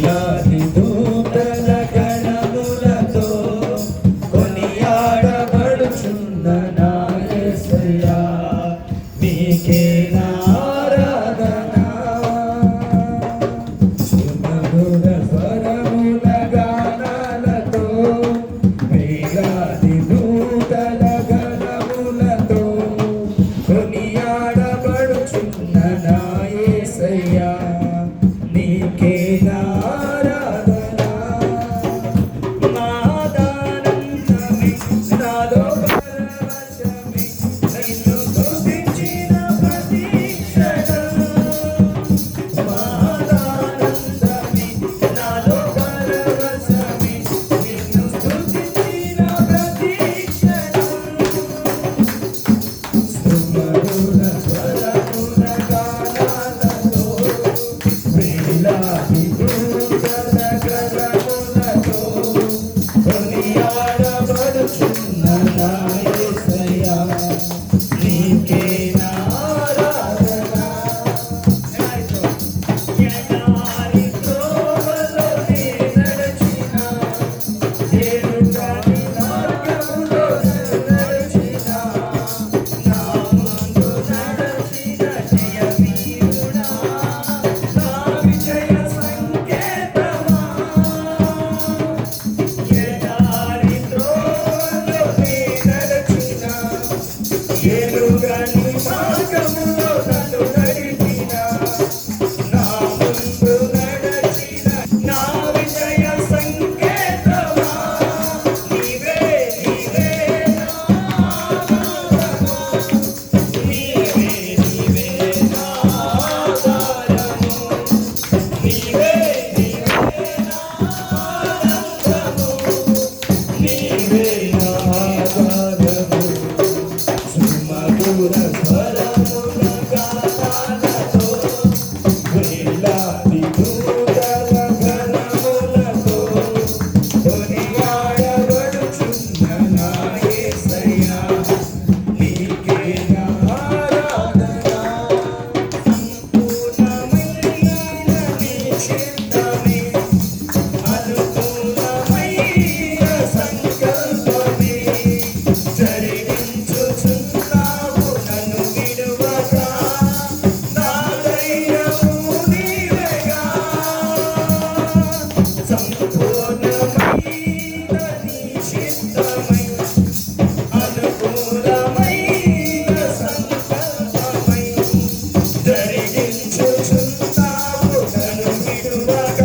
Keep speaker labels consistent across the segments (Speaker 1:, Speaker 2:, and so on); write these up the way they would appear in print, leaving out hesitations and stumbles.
Speaker 1: వేలాది దూతల గణములతో కొనియాడబడుచున్న నా యేసయ్యా నీకే నా ఆరాధన సుమధుర స్వరముల గానాలతో వేలాది దూతల గణములతో కొనియాడబడుచున్న నా యేసయ్యా నీకే నా ఆరాధన నాదానందమే నాలో పరవశమే నిన్ను స్తుతించిన ప్రతి క్షణం నాదానందమే నాలో పరవశమే నిన్ను స్తుతించిన ప్రతి క్షణం సుమధుర స్వరముల గానాలతో వేలాది దూతల గణములతో కొనియాడబడుచున్న నా యేసయ్యా నీకే నా ఆరాధన ఎడారి త్రోవలో నే నడచినా ఎరుగని మార్గములో నడచినా నా ముందు నడచిన జయవీరుడా నా విజయ సంకేతమా ఎడారి త్రోవలో నే నడచినా ఎరుగని మార్గములో నన్ను నడిపినా నా ముందు నడచిన నా విజయ సంకేతమా నీవే నీవే నా ఆధారము నీవే నీవే నా ఆధారము నీవే నీవే నా ఆనందము నీవే నా ఆధారము సుమధుర స్వరముల గానాలతో వేలాది దూతల గణములతో కొనియాడబడుచున్న నా యేసయ్యా నీకే నా ఆరాధన సంపూర్ణమైన నీ చిత్తమే అనుకూలమైన సంకల్పమే జరిగించుచున్నావు నన్ను విడువక నా ధైర్యము నీవేగా సంపూర్ణమైన నీ చిత్తమై అనుకూలమైన సంకల్పమై జరిగించుచున్నావు నన్ను విడువక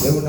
Speaker 2: దేవుడు